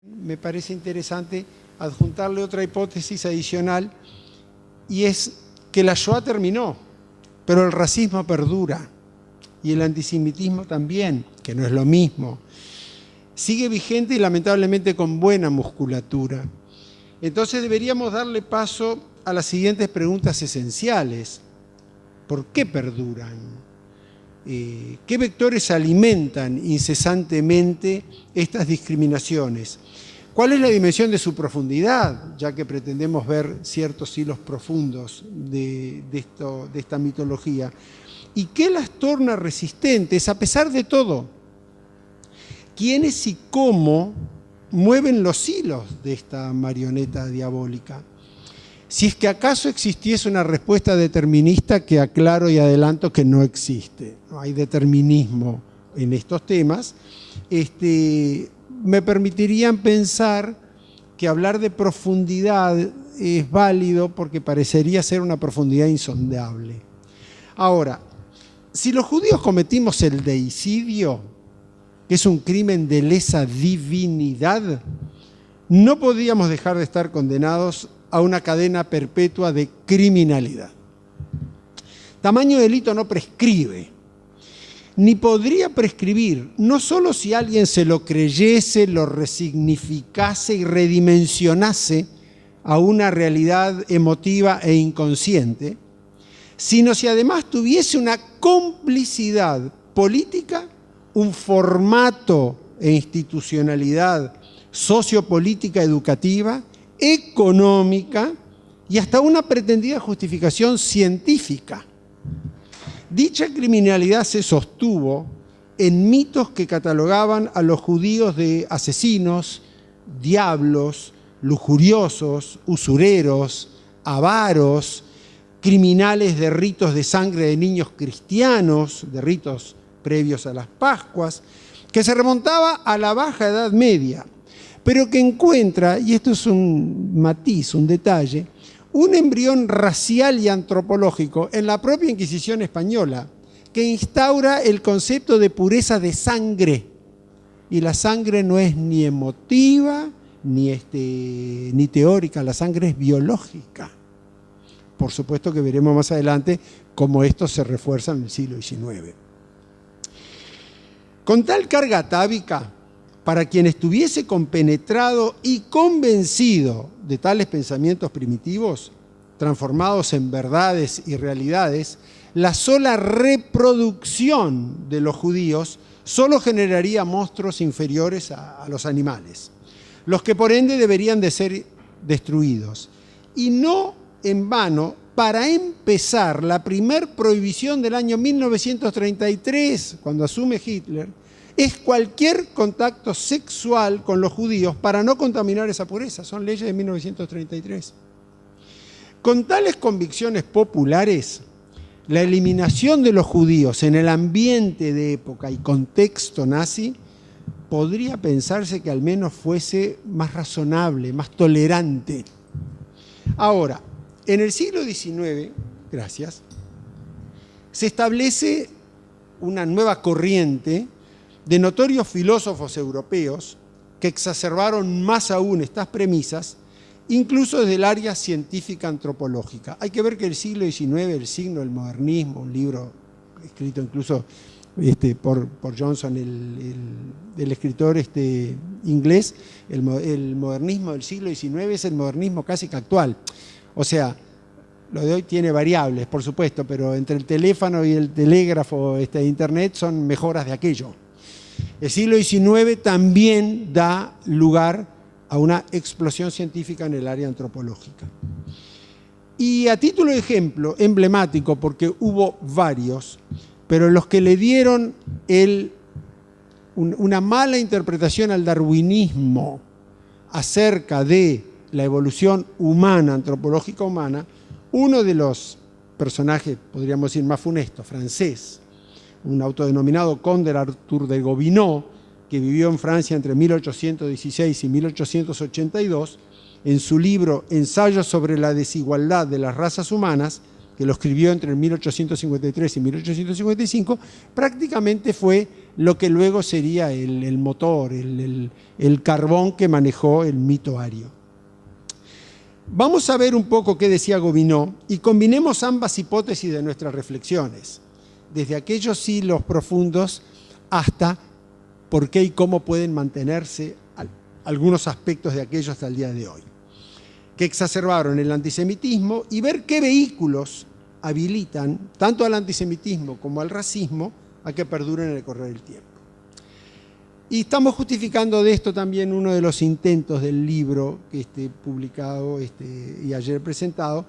Me parece interesante adjuntarle otra hipótesis adicional, y es que la Shoah terminó, pero el racismo perdura y el antisemitismo también, que no es lo mismo. Sigue vigente y lamentablemente con buena musculatura. Entonces deberíamos darle paso a las siguientes preguntas esenciales. ¿Por qué perduran? ¿Qué vectores alimentan incesantemente estas discriminaciones? ¿Cuál es la dimensión de su profundidad? Ya que pretendemos ver ciertos hilos profundos de esta mitología. ¿Y qué las torna resistentes a pesar de todo? ¿Quiénes y cómo mueven los hilos de esta marioneta diabólica? Si es que acaso existiese una respuesta determinista, que aclaro y adelanto que no existe. No hay determinismo en estos temas. Me permitirían pensar que hablar de profundidad es válido porque parecería ser una profundidad insondable. Ahora, si los judíos cometimos el deicidio, que es un crimen de lesa divinidad, no podíamos dejar de estar condenados a una cadena perpetua de criminalidad. Tamaño delito no prescribe, ni podría prescribir, no solo si alguien se lo creyese, lo resignificase y redimensionase a una realidad emotiva e inconsciente, sino si además tuviese una complicidad política, un formato e institucionalidad sociopolítica educativa, económica y hasta una pretendida justificación científica. Dicha criminalidad se sostuvo en mitos que catalogaban a los judíos de asesinos, diablos, lujuriosos, usureros, avaros, criminales de ritos de sangre de niños cristianos, de ritos previos a las Pascuas, que se remontaba a la Baja Edad Media, pero que encuentra, y esto es un matiz, un detalle, un embrión racial y antropológico en la propia Inquisición española, que instaura el concepto de pureza de sangre. Y la sangre no es ni emotiva ni teórica, la sangre es biológica. Por supuesto que veremos más adelante cómo esto se refuerza en el siglo XIX. Con tal carga atávica, para quien estuviese compenetrado y convencido de tales pensamientos primitivos, transformados en verdades y realidades, la sola reproducción de los judíos solo generaría monstruos inferiores a los animales, los que por ende deberían de ser destruidos. Y no en vano, para empezar, la primer prohibición del año 1933, cuando asume Hitler, es cualquier contacto sexual con los judíos para no contaminar esa pureza. Son leyes de 1933. Con tales convicciones populares, la eliminación de los judíos en el ambiente de época y contexto nazi podría pensarse que al menos fuese más razonable, más tolerante. Ahora, en el siglo XIX, se establece una nueva corriente de notorios filósofos europeos que exacerbaron más aún estas premisas, incluso desde el área científica antropológica. Hay que ver que el siglo XIX, el signo del modernismo, un libro escrito incluso por Johnson, el escritor inglés, el modernismo del siglo XIX es el modernismo casi que actual. O sea, lo de hoy tiene variables, por supuesto, pero entre el teléfono y el telégrafo, internet, son mejoras de aquello. El siglo XIX también da lugar a una explosión científica en el área antropológica. Y a título de ejemplo, emblemático, porque hubo varios, pero los que le dieron una mala interpretación al darwinismo acerca de la evolución humana, antropológica humana, uno de los personajes, podríamos decir, más funestos, francés, un autodenominado conde Arthur de Gobineau, que vivió en Francia entre 1816 y 1882, en su libro Ensayos sobre la desigualdad de las razas humanas, que lo escribió entre 1853 y 1855, prácticamente fue lo que luego sería el motor, el carbón que manejó el mito ario. Vamos a ver un poco qué decía Gobineau y combinemos ambas hipótesis de nuestras reflexiones, desde aquellos siglos profundos hasta por qué y cómo pueden mantenerse algunos aspectos de aquellos hasta el día de hoy, que exacerbaron el antisemitismo, y ver qué vehículos habilitan tanto al antisemitismo como al racismo a que perduren en el correr del tiempo. Y estamos justificando de esto también uno de los intentos del libro que publicado y ayer presentado,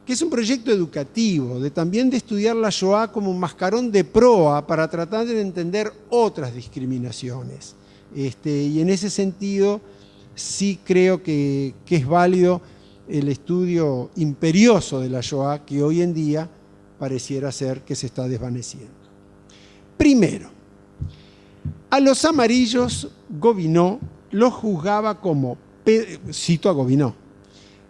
que es un proyecto educativo, también de estudiar la Shoah como un mascarón de proa para tratar de entender otras discriminaciones. Y en ese sentido sí creo que es válido el estudio imperioso de la Shoah, que hoy en día pareciera ser que se está desvaneciendo. Primero, a los amarillos Gobineau los juzgaba como, cito a Gobineau,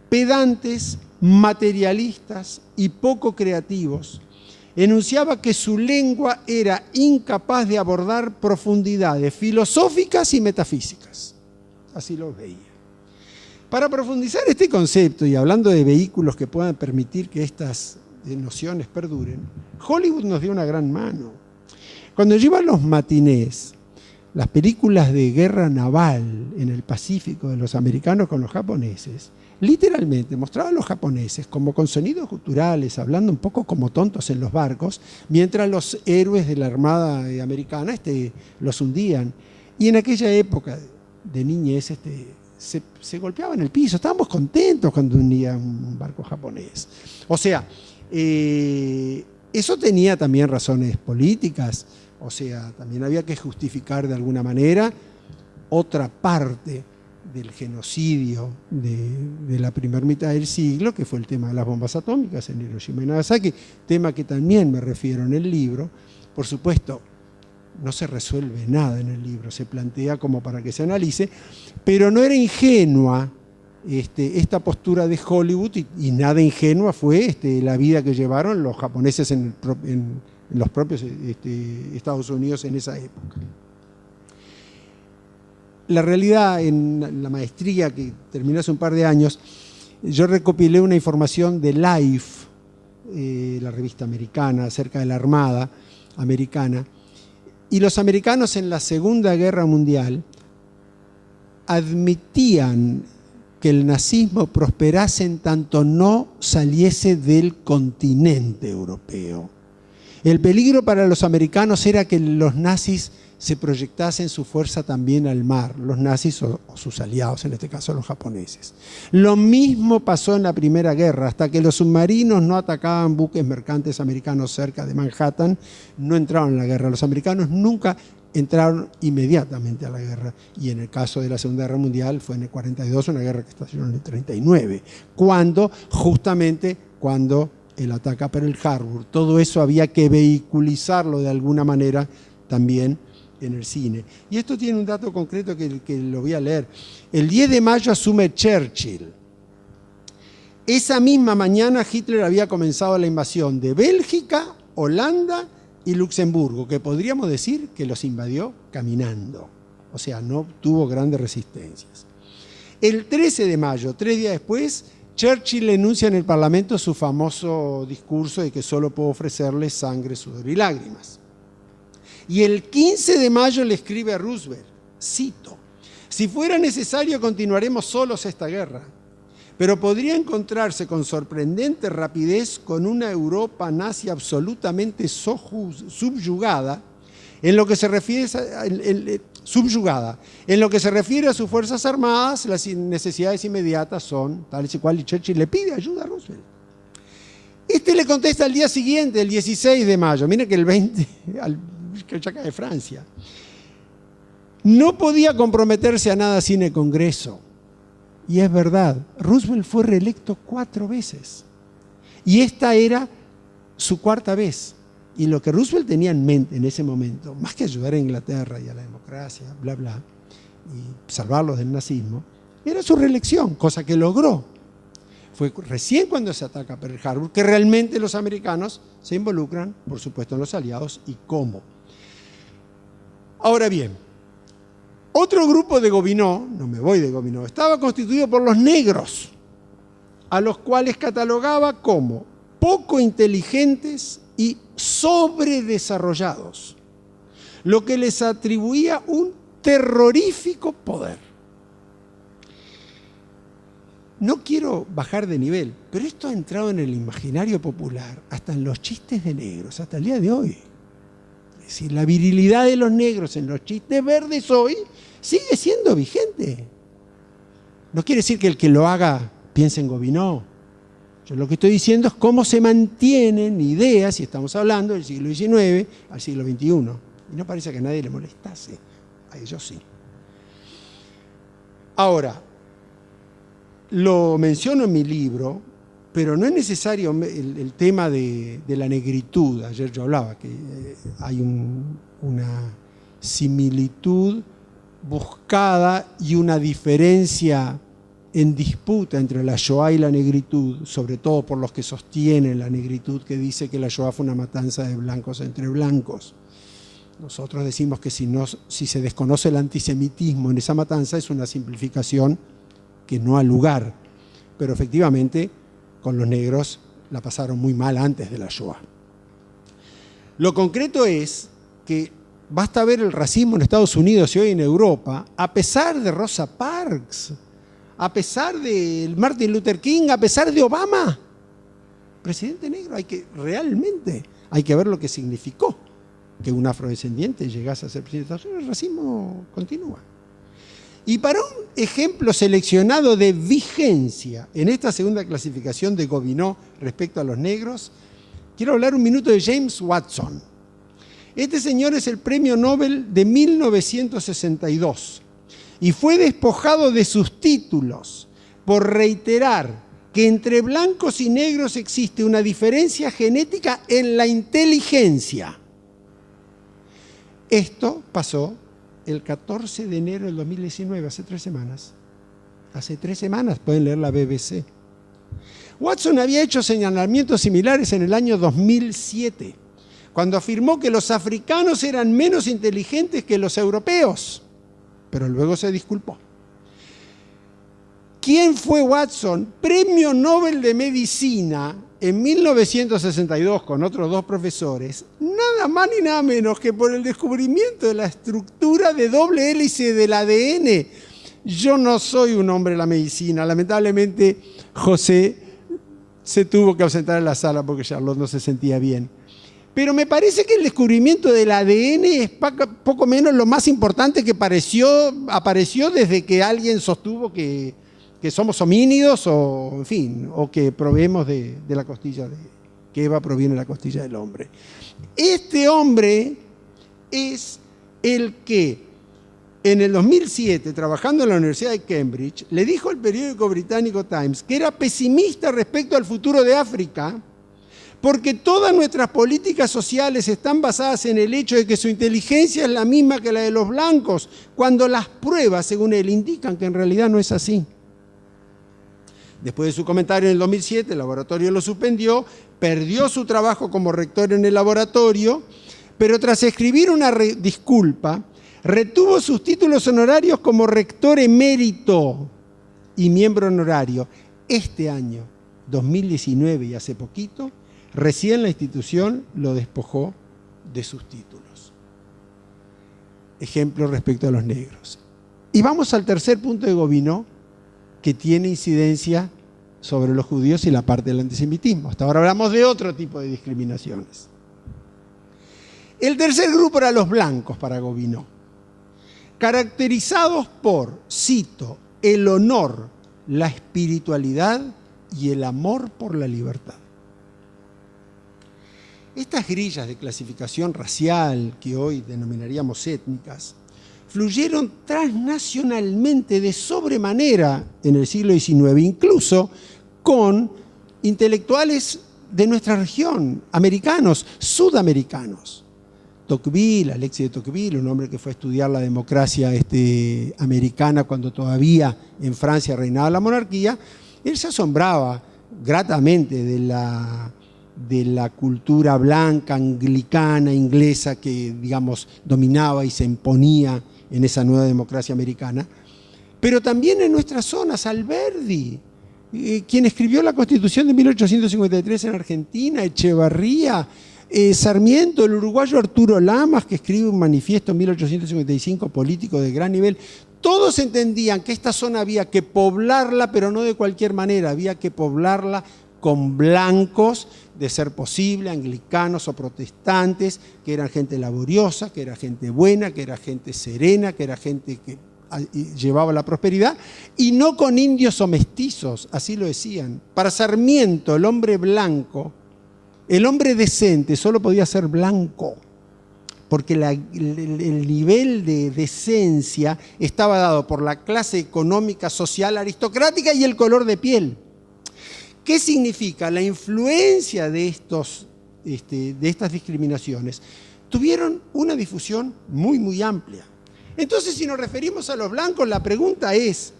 pedantes, materialistas y poco creativos. Enunciaba que su lengua era incapaz de abordar profundidades filosóficas y metafísicas. Así lo veía. Para profundizar este concepto y hablando de vehículos que puedan permitir que estas nociones perduren, Hollywood nos dio una gran mano. Cuando yo iba a los matinés, las películas de guerra naval en el Pacífico de los americanos con los japoneses, literalmente mostraban a los japoneses como con sonidos guturales, hablando un poco como tontos en los barcos, mientras los héroes de la Armada americana los hundían. Y en aquella época de niñez se golpeaban el piso. Estábamos contentos cuando hundía un barco japonés. O sea, eso tenía también razones políticas. O sea, también había que justificar de alguna manera otra parte del genocidio de la primera mitad del siglo, que fue el tema de las bombas atómicas en Hiroshima y Nagasaki, tema que también me refiero en el libro. Por supuesto, no se resuelve nada en el libro, se plantea como para que se analice, pero no era ingenua esta postura de Hollywood y nada ingenua fue la vida que llevaron los japoneses en los propios Estados Unidos en esa época. La realidad, en la maestría que terminé hace un par de años, yo recopilé una información de Life, la revista americana, acerca de la Armada americana, y los americanos en la Segunda Guerra Mundial admitían que el nazismo prosperase en tanto no saliese del continente europeo. El peligro para los americanos era que los nazis se proyectasen su fuerza también al mar, los nazis o sus aliados, en este caso los japoneses. Lo mismo pasó en la Primera Guerra, hasta que los submarinos no atacaban buques mercantes americanos cerca de Manhattan, no entraron en la guerra. Los americanos nunca entraron inmediatamente a la guerra, y en el caso de la Segunda Guerra Mundial fue en el 42, una guerra que estalló en el 39, justamente cuando el ataque a Pearl Harbor. Todo eso había que vehiculizarlo de alguna manera también en el cine. Y esto tiene un dato concreto que lo voy a leer. El 10 de mayo asume Churchill. Esa misma mañana Hitler había comenzado la invasión de Bélgica, Holanda y Luxemburgo, que podríamos decir que los invadió caminando. O sea, no tuvo grandes resistencias. El 13 de mayo, 3 días después, Churchill enuncia en el Parlamento su famoso discurso de que solo puede ofrecerle sangre, sudor y lágrimas. Y el 15 de mayo le escribe a Roosevelt, cito: si fuera necesario continuaremos solos esta guerra, pero podría encontrarse con sorprendente rapidez con una Europa nazi absolutamente subyugada, en lo que se refiere a sus fuerzas armadas. Las necesidades inmediatas son tales y cuales, y Churchill le pide ayuda a Roosevelt. Le contesta al día siguiente, el 16 de mayo, miren que el 20, que chaca de Francia. No podía comprometerse a nada sin el Congreso. Y es verdad, Roosevelt fue reelecto 4 veces. Y esta era su 4ª vez. Y lo que Roosevelt tenía en mente en ese momento, más que ayudar a Inglaterra y a la democracia, bla, bla, y salvarlos del nazismo, era su reelección, cosa que logró. Fue recién cuando se ataca Pearl Harbor que realmente los americanos se involucran, por supuesto, en los aliados y cómo. Ahora bien, otro grupo de Gobineau, no me voy de Gobineau, estaba constituido por los negros, a los cuales catalogaba como poco inteligentes y sobredesarrollados, lo que les atribuía un terrorífico poder. No quiero bajar de nivel, pero esto ha entrado en el imaginario popular, hasta en los chistes de negros, hasta el día de hoy. Es decir, la virilidad de los negros en los chistes verdes hoy sigue siendo vigente. No quiere decir que el que lo haga piense en Gobineau. Yo lo que estoy diciendo es cómo se mantienen ideas, y estamos hablando del siglo XIX al siglo XXI. Y no parece que a nadie le molestase. A ellos sí. Ahora, lo menciono en mi libro, pero no es necesario el tema de la negritud. Ayer yo hablaba que hay una similitud buscada y una diferencia en disputa entre la Shoah y la negritud, sobre todo por los que sostienen la negritud, que dice que la Shoah fue una matanza de blancos entre blancos. Nosotros decimos que si se desconoce el antisemitismo en esa matanza, es una simplificación que no ha lugar. Pero efectivamente, con los negros la pasaron muy mal antes de la Shoah. Lo concreto es que basta ver el racismo en Estados Unidos y hoy en Europa, a pesar de Rosa Parks, a pesar de Martin Luther King, a pesar de Obama. Presidente negro, realmente hay que ver lo que significó que un afrodescendiente llegase a ser presidente de Estados Unidos. El racismo continúa. Y para un ejemplo seleccionado de vigencia en esta segunda clasificación de Gobineau respecto a los negros, quiero hablar un minuto de James Watson. Este señor es el premio Nobel de 1962 y fue despojado de sus títulos por reiterar que entre blancos y negros existe una diferencia genética en la inteligencia. Esto pasó el 14 de enero del 2019, hace 3 semanas. Hace 3 semanas, pueden leer la BBC. Watson había hecho señalamientos similares en el año 2007, cuando afirmó que los africanos eran menos inteligentes que los europeos, pero luego se disculpó. ¿Quién fue Watson? Premio Nobel de Medicina en 1962 con otros 2 profesores, nada más ni nada menos que por el descubrimiento de la estructura de doble hélice del ADN. Yo no soy un hombre de la medicina, lamentablemente José se tuvo que ausentar en la sala porque Charlotte no se sentía bien. Pero me parece que el descubrimiento del ADN es poco menos lo más importante que apareció desde que alguien sostuvo que somos homínidos o, en fin, o que proveemos de la costilla, que Eva proviene de la costilla del hombre. Este hombre es el que en el 2007, trabajando en la Universidad de Cambridge, le dijo al periódico británico Times que era pesimista respecto al futuro de África, porque todas nuestras políticas sociales están basadas en el hecho de que su inteligencia es la misma que la de los blancos, cuando las pruebas, según él, indican que en realidad no es así. Después de su comentario en el 2007, el laboratorio lo suspendió, perdió su trabajo como rector en el laboratorio, pero tras escribir una disculpa, retuvo sus títulos honorarios como rector emérito y miembro honorario. Este año, 2019 y hace poquito, recién la institución lo despojó de sus títulos. Ejemplo respecto a los negros. Y vamos al tercer punto de Gobineau, que tiene incidencia sobre los judíos y la parte del antisemitismo. Hasta ahora hablamos de otro tipo de discriminaciones. El tercer grupo era los blancos para Gobineau, caracterizados por, cito, el honor, la espiritualidad y el amor por la libertad. Estas grillas de clasificación racial, que hoy denominaríamos étnicas, fluyeron transnacionalmente de sobremanera en el siglo XIX, incluso con intelectuales de nuestra región, americanos, sudamericanos. Tocqueville, Alexis de Tocqueville, un hombre que fue a estudiar la democracia americana cuando todavía en Francia reinaba la monarquía, él se asombraba gratamente de la de la cultura blanca, anglicana, inglesa, que, digamos, dominaba y se imponía en esa nueva democracia americana, pero también en nuestras zonas. Alberdi, quien escribió la Constitución de 1853 en Argentina, Echevarría, Sarmiento, el uruguayo Arturo Lamas, que escribe un manifiesto en 1855 político de gran nivel. Todos entendían que esta zona había que poblarla, pero no de cualquier manera, había que poblarla con blancos, de ser posible, anglicanos o protestantes, que eran gente laboriosa, que era gente buena, que era gente serena, que era gente que llevaba la prosperidad, y no con indios o mestizos, así lo decían. Para Sarmiento, el hombre blanco, el hombre decente solo podía ser blanco, porque el nivel de decencia estaba dado por la clase económica, social, aristocrática y el color de piel. ¿Qué significa? La influencia de estas discriminaciones tuvieron una difusión muy, muy amplia. Entonces, si nos referimos a los blancos, la pregunta es,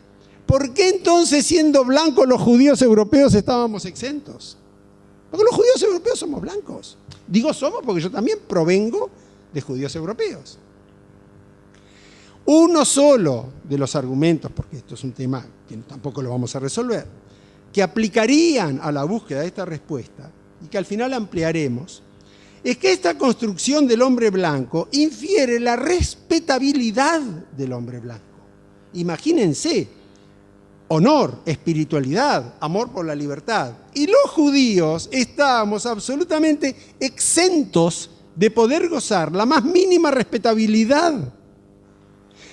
¿por qué entonces, siendo blancos, los judíos europeos estábamos exentos? Porque los judíos europeos somos blancos. Digo somos porque yo también provengo de judíos europeos. Uno solo de los argumentos, porque esto es un tema que tampoco lo vamos a resolver, que aplicarían a la búsqueda de esta respuesta y que al final ampliaremos, es que esta construcción del hombre blanco infiere la respetabilidad del hombre blanco. Imagínense, honor, espiritualidad, amor por la libertad. Y los judíos estábamos absolutamente exentos de poder gozar la más mínima respetabilidad.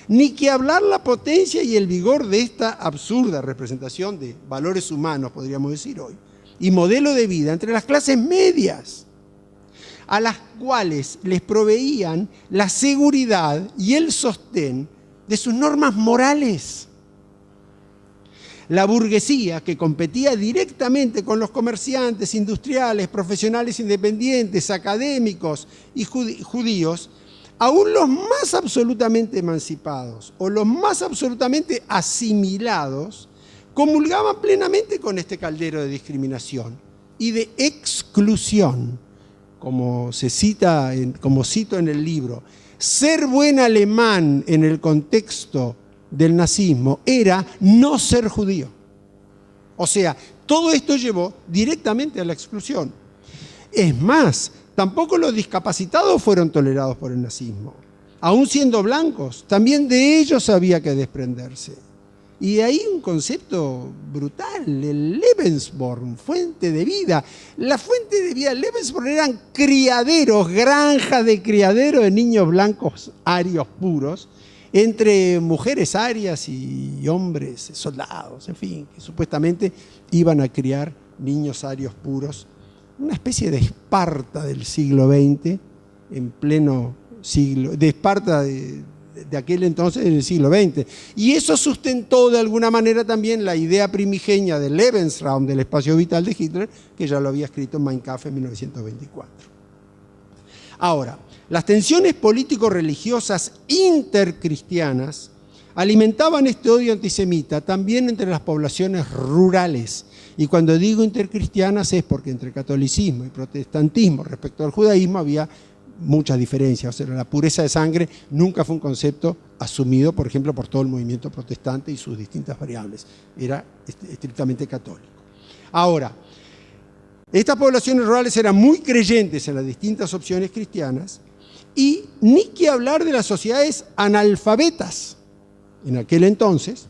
Ni que hablar la potencia y el vigor de esta absurda representación de valores humanos, podríamos decir hoy, y modelo de vida entre las clases medias, a las cuales les proveían la seguridad y el sostén de sus normas morales. La burguesía, que competía directamente con los comerciantes, industriales, profesionales independientes, académicos y judíos, aún los más absolutamente emancipados o los más absolutamente asimilados, comulgaban plenamente con este caldero de discriminación y de exclusión, como cito en el libro. Ser buen alemán en el contexto del nazismo era no ser judío. O sea, todo esto llevó directamente a la exclusión. Es más, tampoco los discapacitados fueron tolerados por el nazismo. Aún siendo blancos, también de ellos había que desprenderse. Y hay un concepto brutal, el Lebensborn, fuente de vida. La fuente de vida del Lebensborn eran criaderos, granjas de criadero de niños blancos arios puros, entre mujeres arias y hombres soldados, en fin, que supuestamente iban a criar niños arios puros. Una especie de Esparta del siglo XX, en pleno siglo, de Esparta de aquel entonces en el siglo XX. Y eso sustentó de alguna manera también la idea primigenia del Lebensraum, del espacio vital de Hitler, que ya lo había escrito en Mein Kampf en 1924. Ahora, las tensiones político-religiosas intercristianas alimentaban este odio antisemita también entre las poblaciones rurales. Y cuando digo intercristianas es porque entre catolicismo y protestantismo respecto al judaísmo había muchas diferencias. O sea, la pureza de sangre nunca fue un concepto asumido, por ejemplo, por todo el movimiento protestante y sus distintas variables. Era estrictamente católico. Ahora, estas poblaciones rurales eran muy creyentes en las distintas opciones cristianas y ni que hablar de las sociedades analfabetas en aquel entonces,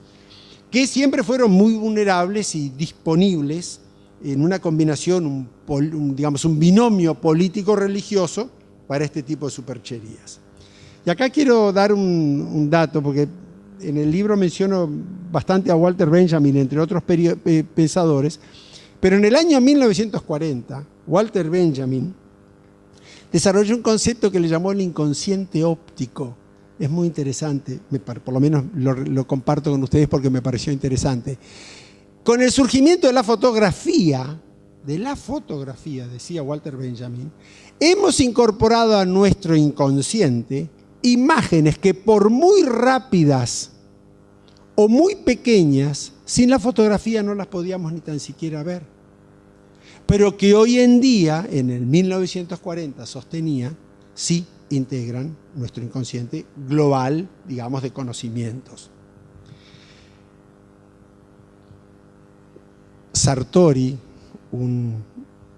que siempre fueron muy vulnerables y disponibles en una combinación, un binomio político-religioso para este tipo de supercherías. Y acá quiero dar un dato, porque en el libro menciono bastante a Walter Benjamin, entre otros pensadores, pero en el año 1940, Walter Benjamin desarrolló un concepto que le llamó el inconsciente óptico. Es muy interesante, por lo menos lo comparto con ustedes porque me pareció interesante. Con el surgimiento de la fotografía, decía Walter Benjamin, hemos incorporado a nuestro inconsciente imágenes que por muy rápidas o muy pequeñas, sin la fotografía no las podíamos ni tan siquiera ver. pero que hoy en día, en el 1940, sostenía, sí integran nuestro inconsciente global, digamos, de conocimientos. Sartori, un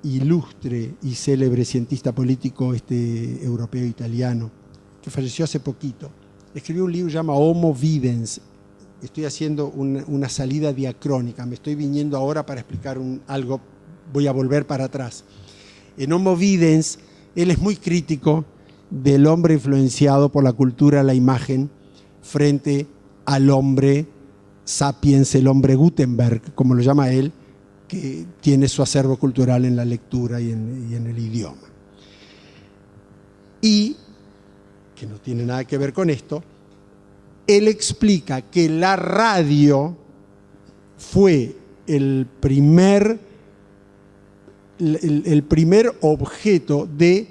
ilustre y célebre cientista político europeo italiano, que falleció hace poquito, escribió un libro que se llama Homo Videns. Estoy haciendo una salida diacrónica, me estoy viniendo ahora para explicar algo, voy a volver para atrás. En Homo Videns, él es muy crítico del hombre influenciado por la cultura, la imagen, frente al hombre sapiens, el hombre Gutenberg, como lo llama él, que tiene su acervo cultural en la lectura y en el idioma. Y, que no tiene nada que ver con esto, él explica que la radio fue el primer objeto de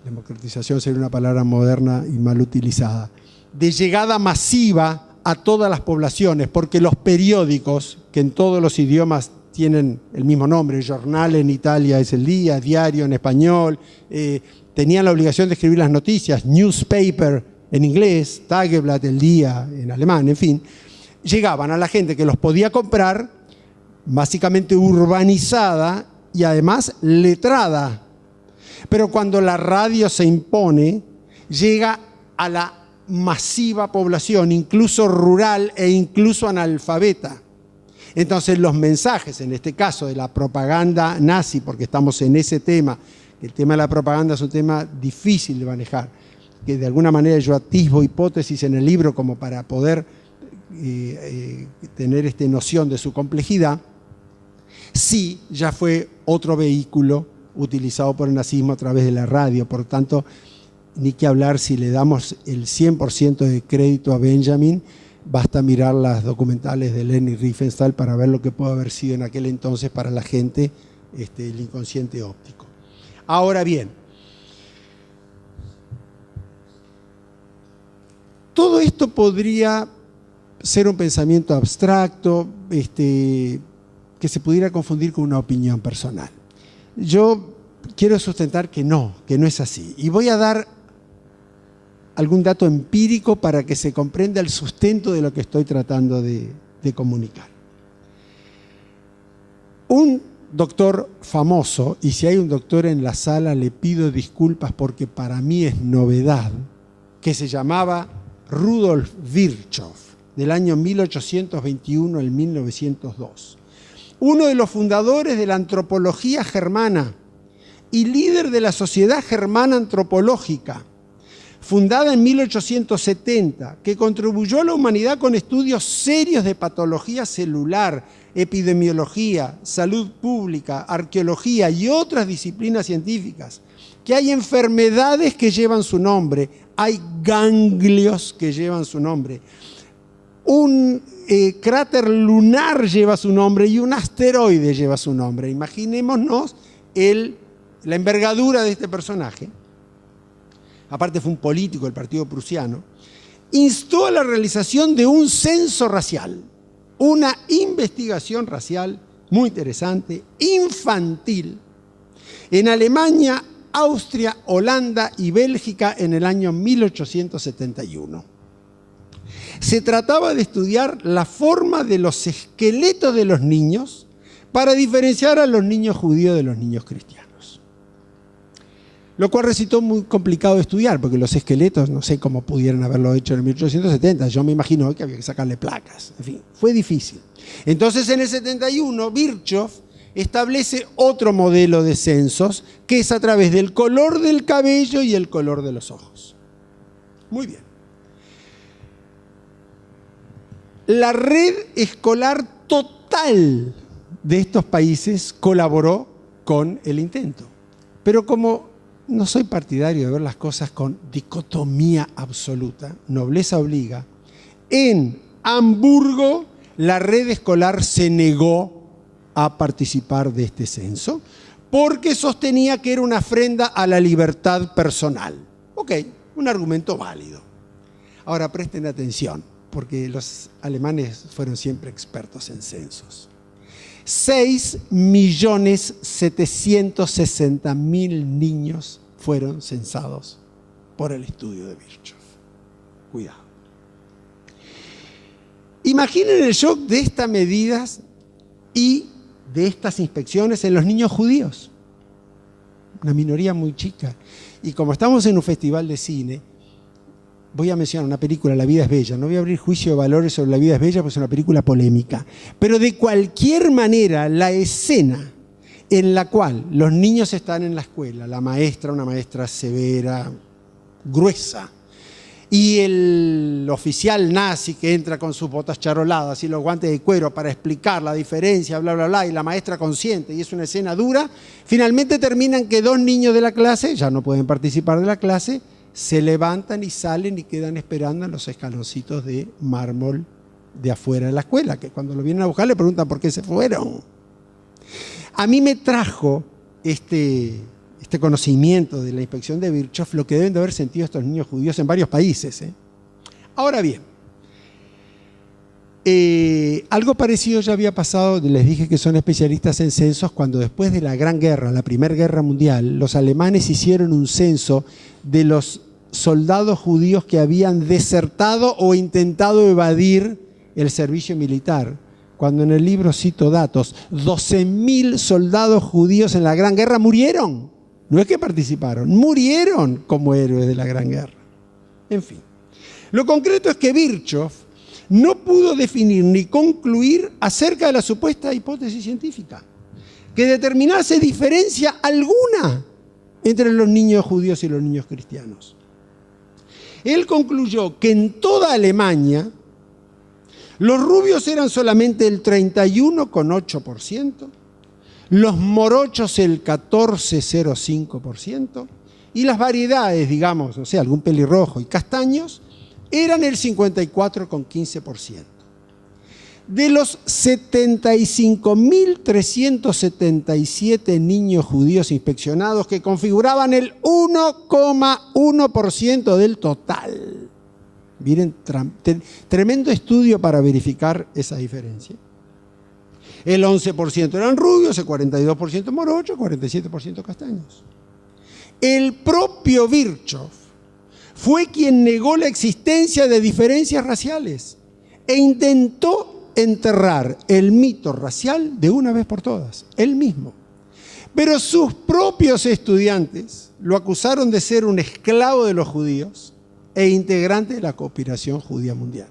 democratización, sería una palabra moderna y mal utilizada, de llegada masiva a todas las poblaciones, porque los periódicos, que en todos los idiomas tienen el mismo nombre, el jornal en Italia es El Día, diario en español, tenían la obligación de escribir las noticias, newspaper en inglés, Tageblatt, El Día en alemán, en fin, llegaban a la gente que los podía comprar, básicamente urbanizada y además letrada. Pero cuando la radio se impone, llega a la masiva población, incluso rural e incluso analfabeta. Entonces los mensajes, en este caso de la propaganda nazi, porque estamos en ese tema, el tema de la propaganda es un tema difícil de manejar, que de alguna manera yo atisbo hipótesis en el libro como para poder tener noción de su complejidad, sí ya fue otro vehículo utilizado por el nazismo a través de la radio. Por tanto, ni que hablar, si le damos el 100% de crédito a Benjamin, basta mirar las documentales de Leni Riefenstahl para ver lo que puede haber sido en aquel entonces para la gente el inconsciente óptico. Ahora bien, todo esto podría ser un pensamiento abstracto, que se pudiera confundir con una opinión personal. Yo quiero sustentar que no es así. Y voy a dar algún dato empírico para que se comprenda el sustento de lo que estoy tratando de comunicar. Un doctor famoso, y si hay un doctor en la sala le pido disculpas porque para mí es novedad, que se llamaba Rudolf Virchow, del año 1821 al 1902. Uno de los fundadores de la antropología germana y líder de la Sociedad Germana Antropológica, fundada en 1870, que contribuyó a la humanidad con estudios serios de patología celular, epidemiología, salud pública, arqueología y otras disciplinas científicas, que hay enfermedades que llevan su nombre, hay ganglios que llevan su nombre, un cráter lunar lleva su nombre y un asteroide lleva su nombre. Imaginémonos la envergadura de este personaje. Aparte fue un político del partido prusiano, instó a la realización de un censo racial, una investigación racial muy interesante, infantil, en Alemania, Austria, Holanda y Bélgica en el año 1871. Se trataba de estudiar la forma de los esqueletos de los niños para diferenciar a los niños judíos de los niños cristianos. Lo cual resultó muy complicado de estudiar, porque los esqueletos, no sé cómo pudieran haberlo hecho en 1870, yo me imagino que había que sacarle placas, en fin, fue difícil. Entonces en el 71, Virchow establece otro modelo de censos, que es a través del color del cabello y el color de los ojos. Muy bien. La red escolar total de estos países colaboró con el intento. Pero como no soy partidario de ver las cosas con dicotomía absoluta, nobleza obliga, en Hamburgo la red escolar se negó a participar de este censo porque sostenía que era una afrenta a la libertad personal. Ok, un argumento válido. Ahora presten atención, porque los alemanes fueron siempre expertos en censos. 6.760.000 niños fueron censados por el estudio de Virchow. Cuidado. Imaginen el shock de estas medidas y de estas inspecciones en los niños judíos. Una minoría muy chica. Y como estamos en un festival de cine, voy a mencionar una película, La vida es bella. No voy a abrir juicio de valores sobre La vida es bella porque es una película polémica. Pero de cualquier manera, la escena en la cual los niños están en la escuela, la maestra, una maestra severa, gruesa, y el oficial nazi que entra con sus botas charoladas y los guantes de cuero para explicar la diferencia, bla, bla, bla, y la maestra consciente, y es una escena dura, finalmente terminan que 2 niños de la clase, ya no pueden participar de la clase, se levantan y salen y quedan esperando en los escaloncitos de mármol de afuera de la escuela, que cuando lo vienen a buscar le preguntan por qué se fueron. A mí me trajo este conocimiento de la inspección de Virchow lo que deben de haber sentido estos niños judíos en varios países. Ahora bien, algo parecido ya había pasado, les dije que son especialistas en censos, cuando después de la Gran Guerra, la Primera Guerra Mundial, los alemanes hicieron un censo de los soldados judíos que habían desertado o intentado evadir el servicio militar. Cuando en el libro cito datos, 12.000 soldados judíos en la Gran Guerra murieron. No es que participaron, murieron como héroes de la Gran Guerra. En fin, lo concreto es que Virchow no pudo definir ni concluir acerca de la supuesta hipótesis científica que determinase diferencia alguna entre los niños judíos y los niños cristianos. Él concluyó que en toda Alemania los rubios eran solamente el 31,8%, los morochos el 14,05% y las variedades, digamos, o sea, algún pelirrojo y castaños, eran el 54,15%. De los 75.377 niños judíos inspeccionados, que configuraban el 1,1% del total. Miren, tremendo estudio para verificar esa diferencia. El 11% eran rubios, el 42% morochos, el 47% castaños. El propio Virchow fue quien negó la existencia de diferencias raciales e intentó enterrar el mito racial de una vez por todas, él mismo. Pero sus propios estudiantes lo acusaron de ser un esclavo de los judíos e integrante de la conspiración judía mundial.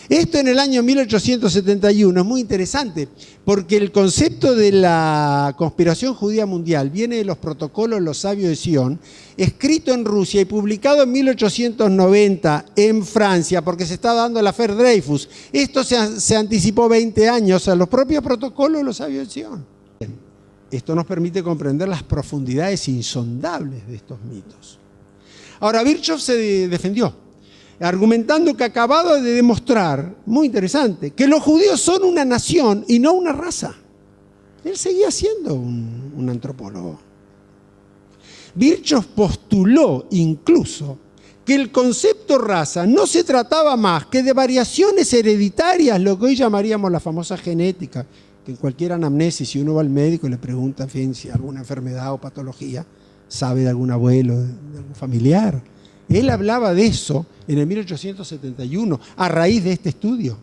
Esto en el año 1871 es muy interesante, porque el concepto de la conspiración judía mundial viene de los protocolos de los sabios de Sion, escrito en Rusia y publicado en 1890 en Francia, porque se está dando la affaire Dreyfus. Esto se anticipó 20 años a los propios protocolos de los sabios de Sion. Esto nos permite comprender las profundidades insondables de estos mitos. Ahora, Virchow se defendió, argumentando que acababa de demostrar, muy interesante, que los judíos son una nación y no una raza. Él seguía siendo un antropólogo. Virchow postuló incluso que el concepto raza no se trataba más que de variaciones hereditarias, lo que hoy llamaríamos la famosa genética, que en cualquier anamnesis, si uno va al médico y le pregunta, en fin, si alguna enfermedad o patología, sabe de algún abuelo, de algún familiar. Él hablaba de eso en el 1871, a raíz de este estudio.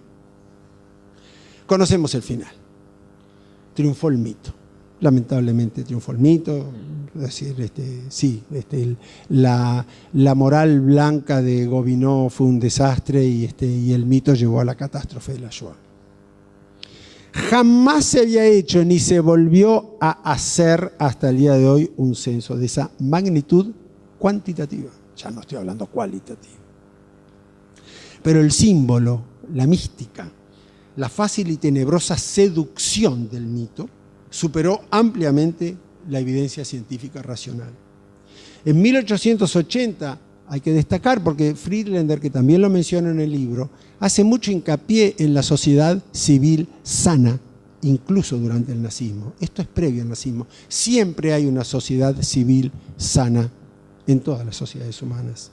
Conocemos el final. Triunfó el mito. Lamentablemente triunfó el mito. Es decir, la moral blanca de Gobineau fue un desastre y el mito llevó a la catástrofe de la Shoah. Jamás se había hecho ni se volvió a hacer hasta el día de hoy un censo de esa magnitud cuantitativa. Ya no estoy hablando cualitativa. Pero el símbolo, la mística, la fácil y tenebrosa seducción del mito superó ampliamente la evidencia científica racional. En 1880, hay que destacar, porque Friedlander, que también lo menciona en el libro, hace mucho hincapié en la sociedad civil sana, incluso durante el nazismo. Esto es previo al nazismo. Siempre hay una sociedad civil sana en todas las sociedades humanas.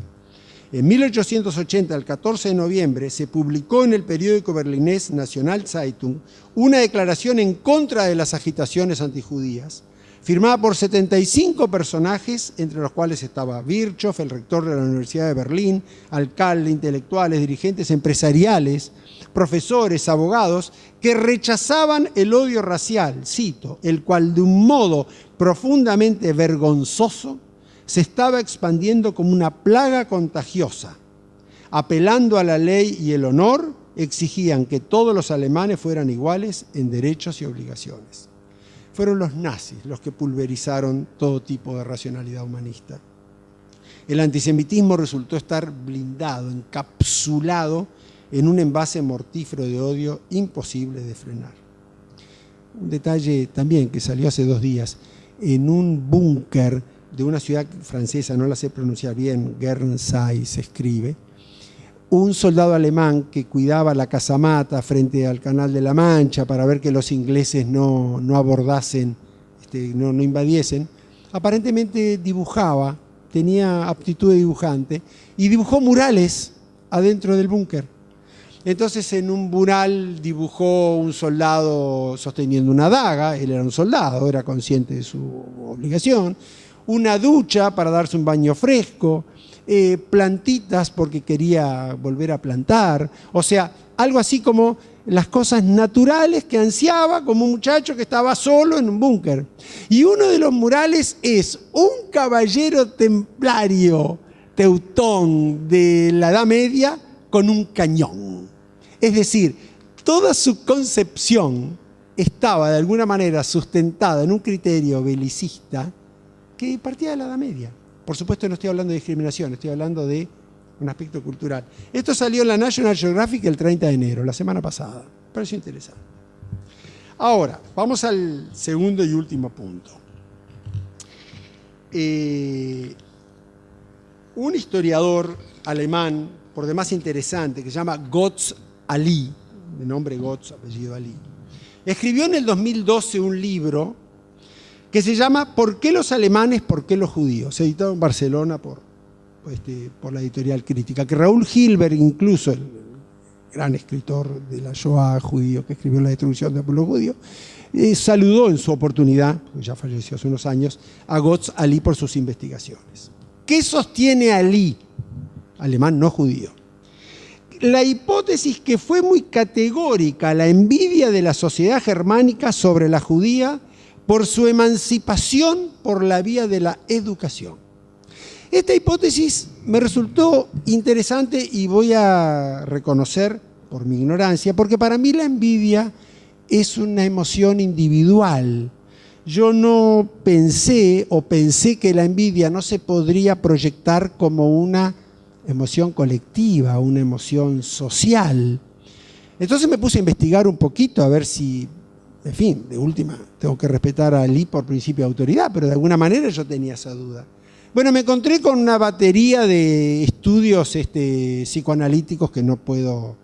En 1880, el 14 de noviembre, se publicó en el periódico berlinés Nationalzeitung una declaración en contra de las agitaciones antijudías, firmada por 75 personajes, entre los cuales estaba Virchow, el rector de la Universidad de Berlín, alcaldes, intelectuales, dirigentes empresariales, profesores, abogados, que rechazaban el odio racial, cito, el cual de un modo profundamente vergonzoso se estaba expandiendo como una plaga contagiosa. Apelando a la ley y el honor, exigían que todos los alemanes fueran iguales en derechos y obligaciones. Fueron los nazis los que pulverizaron todo tipo de racionalidad humanista. El antisemitismo resultó estar blindado, encapsulado en un envase mortífero de odio imposible de frenar. Un detalle también que salió hace 2 días, en un búnker de una ciudad francesa, no la sé pronunciar bien, Guernsey se escribe, un soldado alemán que cuidaba la casamata frente al Canal de la Mancha para ver que los ingleses no abordasen, no invadiesen, aparentemente dibujaba, tenía aptitud de dibujante, y dibujó murales adentro del búnker. Entonces en un mural dibujó un soldado sosteniendo una daga, él era un soldado, era consciente de su obligación, una ducha para darse un baño fresco, plantitas porque quería volver a plantar, o sea, algo así como las cosas naturales que ansiaba como un muchacho que estaba solo en un búnker. Y uno de los murales es un caballero templario teutón de la Edad Media con un cañón. Es decir, toda su concepción estaba de alguna manera sustentada en un criterio belicista que partía de la Edad Media. Por supuesto no estoy hablando de discriminación, estoy hablando de un aspecto cultural. Esto salió en la National Geographic el 30 de enero, la semana pasada. Me pareció interesante. Ahora, vamos al segundo y último punto. Un historiador alemán, por demás interesante, que se llama Götz Ali, de nombre Götz, apellido Ali, escribió en el 2012 un libro que se llama ¿Por qué los alemanes, por qué los judíos? Editado en Barcelona por la editorial Crítica, que Raúl Hilberg, incluso el gran escritor de la Shoah judío que escribió La destrucción del pueblo judío, saludó en su oportunidad, porque ya falleció hace unos años, a Götz Ali por sus investigaciones. ¿Qué sostiene Ali, alemán no judío? La hipótesis que fue muy categórica, la envidia de la sociedad germánica sobre la judía por su emancipación por la vía de la educación. Esta hipótesis me resultó interesante y voy a reconocer por mi ignorancia, porque para mí la envidia es una emoción individual. Yo no pensé que la envidia no se podría proyectar como una emoción colectiva, una emoción social. Entonces me puse a investigar un poquito a ver si, en fin, de última, tengo que respetar a Ali por principio de autoridad, pero de alguna manera yo tenía esa duda. Bueno, me encontré con una batería de estudios psicoanalíticos que no puedo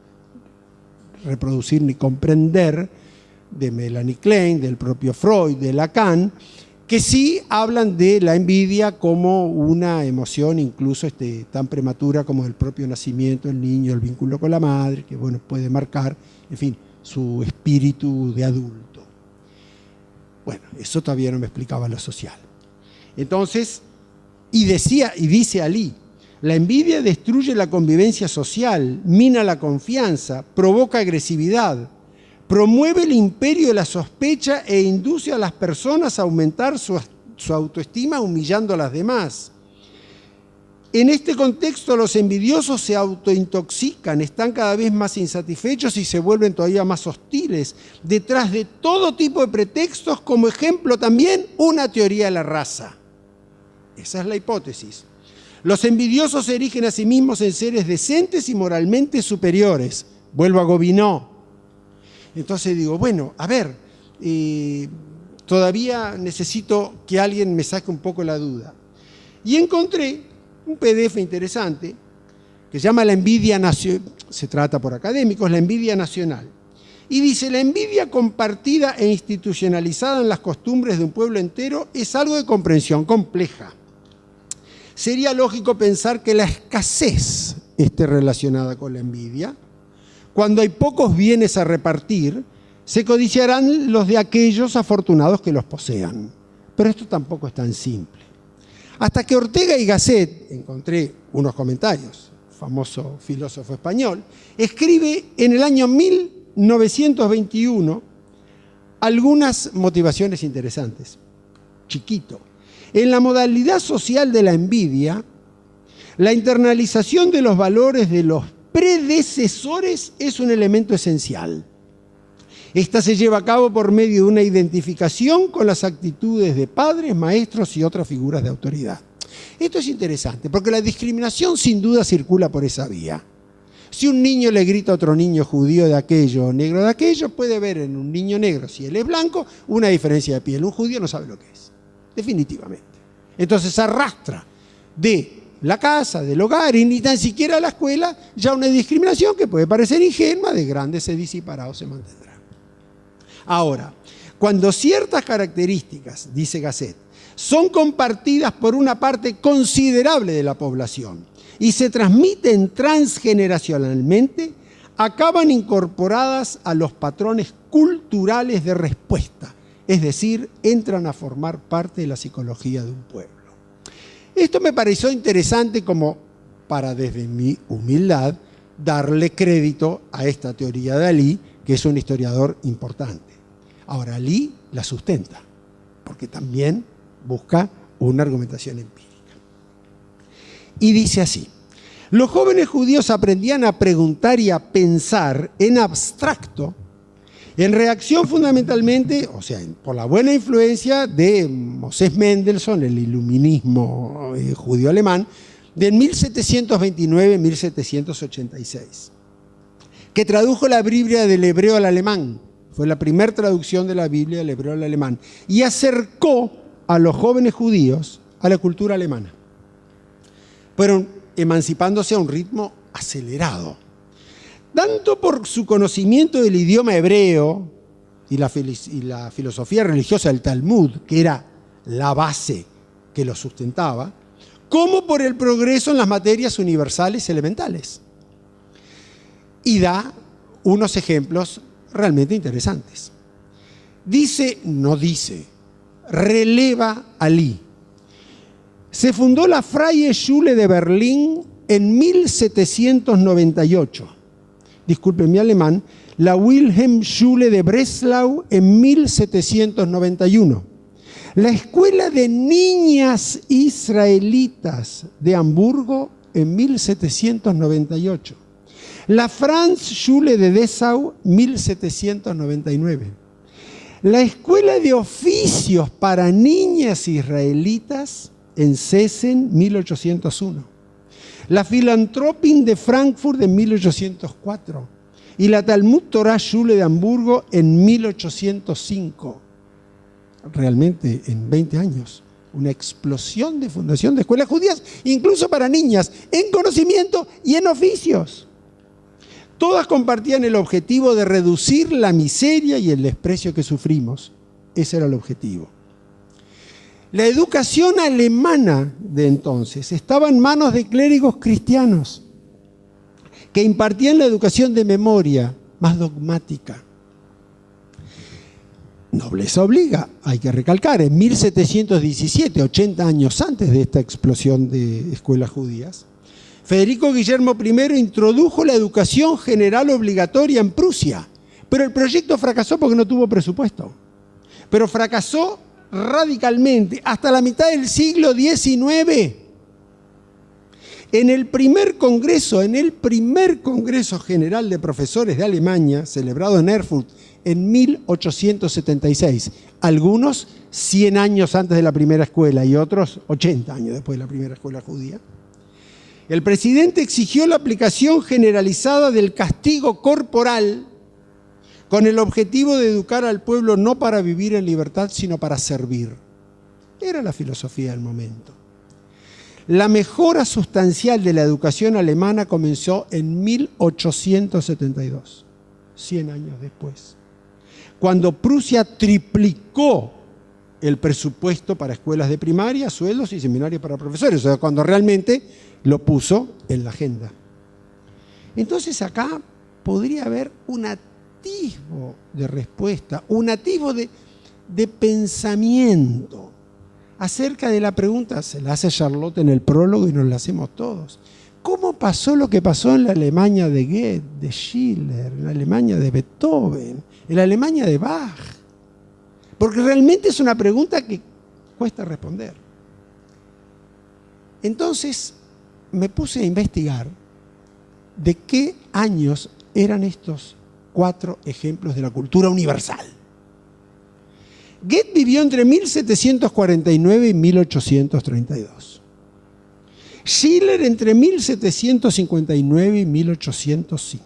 reproducir ni comprender, de Melanie Klein, del propio Freud, de Lacan, que sí hablan de la envidia como una emoción incluso tan prematura como el propio nacimiento del niño, el vínculo con la madre, que bueno, puede marcar, en fin, su espíritu de adulto. Bueno, eso todavía no me explicaba lo social. Entonces, dice Ali, la envidia destruye la convivencia social, mina la confianza, provoca agresividad, promueve el imperio de la sospecha e induce a las personas a aumentar su autoestima humillando a las demás. En este contexto, los envidiosos se autointoxican, están cada vez más insatisfechos y se vuelven todavía más hostiles, detrás de todo tipo de pretextos, como ejemplo también una teoría de la raza. Esa es la hipótesis. Los envidiosos se erigen a sí mismos en seres decentes y moralmente superiores. Vuelvo a Gobineau. Entonces digo, bueno, a ver, todavía necesito que alguien me saque un poco la duda. Y encontré un PDF interesante que se llama La envidia nacional, se trata por académicos, la envidia nacional. Y dice, la envidia compartida e institucionalizada en las costumbres de un pueblo entero es algo de comprensión compleja. sería lógico pensar que la escasez esté relacionada con la envidia. Cuando hay pocos bienes a repartir, se codiciarán los de aquellos afortunados que los posean. Pero esto tampoco es tan simple. Hasta que Ortega y Gasset, encontré unos comentarios, famoso filósofo español, escribe en el año 1921 algunas motivaciones interesantes. Chiquito. En la modalidad social de la envidia, la internalización de los valores de los predecesores es un elemento esencial. Esta se lleva a cabo por medio de una identificación con las actitudes de padres, maestros y otras figuras de autoridad. Esto es interesante, porque la discriminación sin duda circula por esa vía. Si un niño le grita a otro niño judío de aquello o negro de aquello, puede ver en un niño negro, si él es blanco, una diferencia de piel. Un judío no sabe lo que es, definitivamente. Entonces arrastra de la casa, del hogar y ni tan siquiera la escuela ya una discriminación que puede parecer ingenua, de grande se disipará o se mantendrá. Ahora, cuando ciertas características, dice Gasset, son compartidas por una parte considerable de la población y se transmiten transgeneracionalmente, acaban incorporadas a los patrones culturales de respuesta, es decir, entran a formar parte de la psicología de un pueblo. Esto me pareció interesante como para, desde mi humildad, darle crédito a esta teoría de Ali, que es un historiador importante. Ahora, Ali la sustenta, porque también busca una argumentación empírica. Y dice así: los jóvenes judíos aprendían a preguntar y a pensar en abstracto, en reacción fundamentalmente, o sea, por la buena influencia de Moses Mendelssohn, el iluminismo judío alemán, de 1729-1786, que tradujo la Biblia del hebreo al alemán. Fue la primera traducción de la Biblia del hebreo al alemán y acercó a los jóvenes judíos a la cultura alemana, pero emancipándose a un ritmo acelerado. Tanto por su conocimiento del idioma hebreo y la filosofía religiosa del Talmud, que era la base que lo sustentaba, como por el progreso en las materias universales elementales. Y da unos ejemplos realmente interesantes. Releva Ali. Se fundó la Freie Schule de Berlín en 1798. Disculpen mi alemán, la Wilhelm Schule de Breslau en 1791. La Escuela de Niñas Israelitas de Hamburgo en 1798. La Franz Schule de Dessau, 1799. La Escuela de Oficios para Niñas Israelitas en Seesen, 1801. La Philanthropin de Frankfurt en 1804. Y la Talmud Torah Schule de Hamburgo en 1805. Realmente en 20 años. Una explosión de fundación de escuelas judías, incluso para niñas, en conocimiento y en oficios. Todas compartían el objetivo de reducir la miseria y el desprecio que sufrimos. Ese era el objetivo. La educación alemana de entonces estaba en manos de clérigos cristianos que impartían la educación de memoria, más dogmática. Nobleza obliga, hay que recalcar, en 1717, 80 años antes de esta explosión de escuelas judías, Federico Guillermo I introdujo la educación general obligatoria en Prusia, pero el proyecto fracasó porque no tuvo presupuesto. Pero fracasó radicalmente hasta la mitad del siglo XIX. En el primer congreso general de profesores de Alemania, celebrado en Erfurt en 1876, algunos 100 años antes de la primera escuela y otros 80 años después de la primera escuela judía, el presidente exigió la aplicación generalizada del castigo corporal con el objetivo de educar al pueblo no para vivir en libertad, sino para servir. Era la filosofía del momento. La mejora sustancial de la educación alemana comenzó en 1872, 100 años después, cuando Prusia triplicó el presupuesto para escuelas de primaria, sueldos y seminarios para profesores, o sea, cuando realmente lo puso en la agenda. Entonces acá podría haber un atisbo de respuesta, un atisbo de pensamiento acerca de la pregunta, se la hace Charlotte en el prólogo y nos la hacemos todos. ¿Cómo pasó lo que pasó en la Alemania de Goethe, de Schiller, en la Alemania de Beethoven, en la Alemania de Bach? Porque realmente es una pregunta que cuesta responder. Entonces me puse a investigar de qué años eran estos 4 ejemplos de la cultura universal. Goethe vivió entre 1749 y 1832. Schiller entre 1759 y 1805.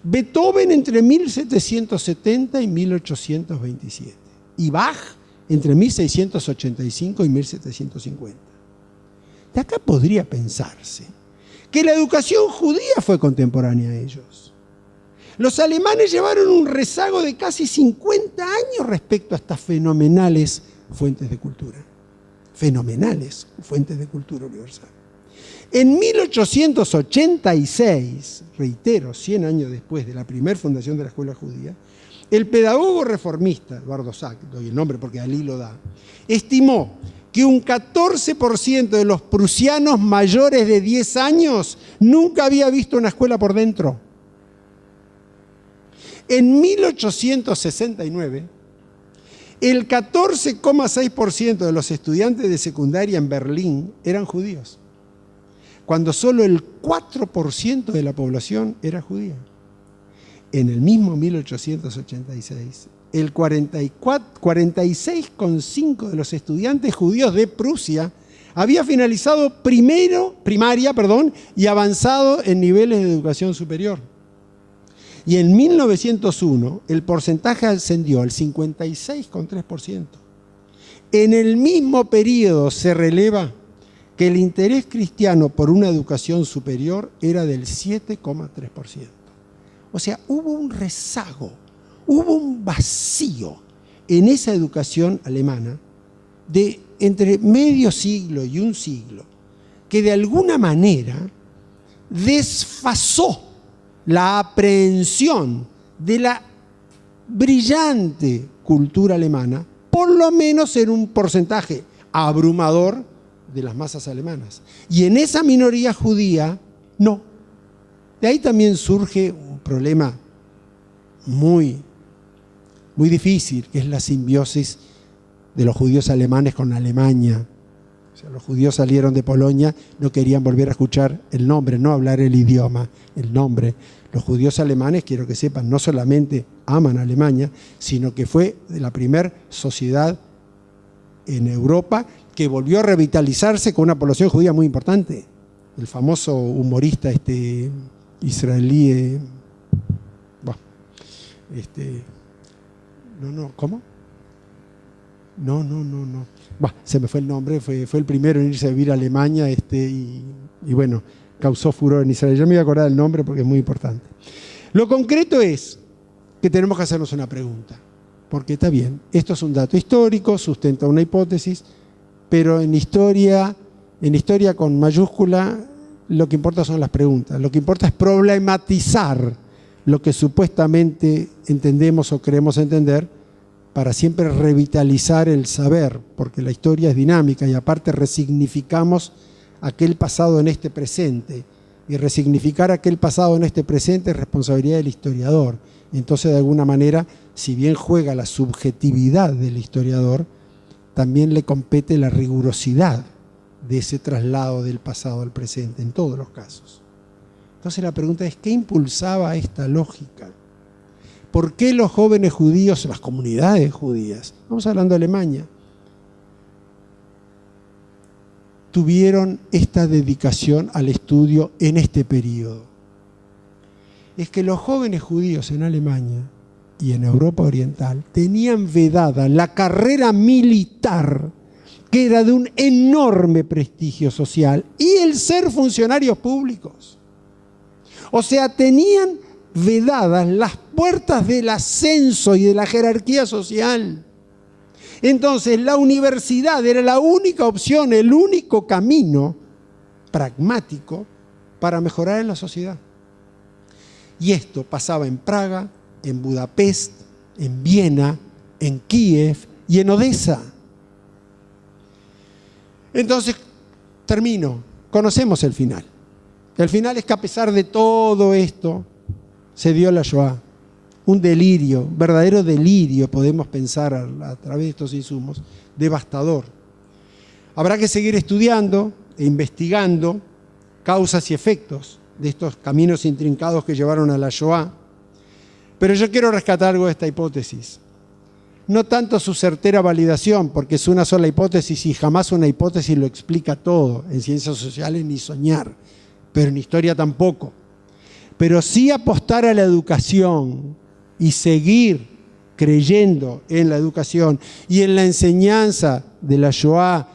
Beethoven entre 1770 y 1827. Y Bach entre 1685 y 1750. De acá podría pensarse que la educación judía fue contemporánea a ellos. Los alemanes llevaron un rezago de casi 50 años respecto a estas fenomenales fuentes de cultura. Fenomenales fuentes de cultura universal. En 1886, reitero, 100 años después de la primera fundación de la escuela judía, el pedagogo reformista, Eduardo Sack, doy el nombre porque Dalí lo da, estimó que un 14% de los prusianos mayores de 10 años nunca había visto una escuela por dentro. En 1869, el 14,6% de los estudiantes de secundaria en Berlín eran judíos, cuando solo el 4% de la población era judía. En el mismo 1886, el 46,5% de los estudiantes judíos de Prusia había finalizado primaria y avanzado en niveles de educación superior. Y en 1901 el porcentaje ascendió al 56,3%. En el mismo periodo se releva que el interés cristiano por una educación superior era del 7,3%. O sea, hubo un rezago, hubo un vacío en esa educación alemana de entre medio siglo y un siglo, que de alguna manera desfasó la aprehensión de la brillante cultura alemana, por lo menos en un porcentaje abrumador de las masas alemanas. Y en esa minoría judía, no. De ahí también surge un problema muy difícil, que es la simbiosis de los judíos alemanes con Alemania. O sea, los judíos salieron de Polonia, no querían volver a escuchar el nombre, no hablar el idioma, el nombre. Los judíos alemanes, quiero que sepan, no solamente aman a Alemania, sino que fue la primera sociedad en Europa que volvió a revitalizarse con una población judía muy importante. El famoso humorista israelí, ¿cómo? No. Se me fue el nombre, fue el primero en irse a vivir a Alemania y bueno, causó furor en Israel. Yo me voy a acordar del nombre porque es muy importante. Lo concreto es que tenemos que hacernos una pregunta, porque está bien, esto es un dato histórico, sustenta una hipótesis, pero en historia con mayúscula, lo que importa son las preguntas. Lo que importa es problematizar lo que supuestamente entendemos o queremos entender para siempre revitalizar el saber, porque la historia es dinámica y aparte resignificamos aquel pasado en este presente. Y resignificar aquel pasado en este presente es responsabilidad del historiador. Entonces, de alguna manera, si bien juega la subjetividad del historiador, también le compete la rigurosidad de ese traslado del pasado al presente, en todos los casos. Entonces la pregunta es, ¿qué impulsaba esta lógica? ¿Por qué los jóvenes judíos, las comunidades judías, estamos hablando de Alemania, tuvieron esta dedicación al estudio en este periodo? Es que los jóvenes judíos en Alemania y en Europa Oriental tenían vedada la carrera militar, que era de un enorme prestigio social, y el ser funcionarios públicos. O sea, tenían vedadas las puertas del ascenso y de la jerarquía social. Entonces la universidad era la única opción, el único camino pragmático para mejorar en la sociedad. Y esto pasaba en Praga, en Budapest, en Viena, en Kiev y en Odessa. Entonces, termino. Conocemos el final. El final es que a pesar de todo esto, se dio la Shoah. Un delirio, verdadero delirio, podemos pensar a través de estos insumos, devastador. Habrá que seguir estudiando e investigando causas y efectos de estos caminos intrincados que llevaron a la Shoah. Pero yo quiero rescatar algo de esta hipótesis. No tanto su certera validación, porque es una sola hipótesis y jamás una hipótesis lo explica todo. En ciencias sociales ni soñar, pero en historia tampoco. Pero sí apostar a la educación y seguir creyendo en la educación y en la enseñanza de la Shoah,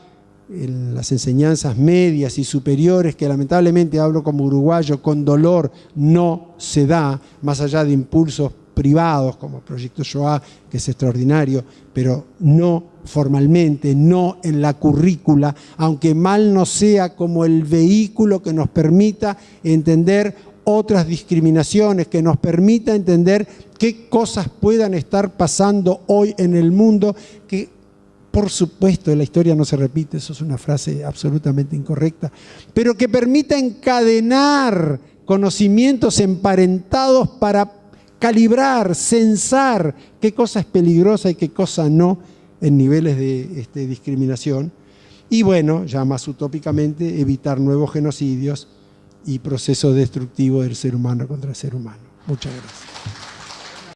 en las enseñanzas medias y superiores, que lamentablemente, hablo como uruguayo, con dolor no se da, más allá de impulsos privados como el Proyecto Shoah, que es extraordinario, pero no formalmente, no en la currícula, aunque mal no sea como el vehículo que nos permita entender otras discriminaciones, que nos permita entender qué cosas puedan estar pasando hoy en el mundo, que por supuesto la historia no se repite, eso es una frase absolutamente incorrecta, pero que permita encadenar conocimientos emparentados para calibrar, censar qué cosa es peligrosa y qué cosa no en niveles de discriminación. Y bueno, ya más utópicamente, evitar nuevos genocidios y procesos destructivos del ser humano contra el ser humano. Muchas gracias.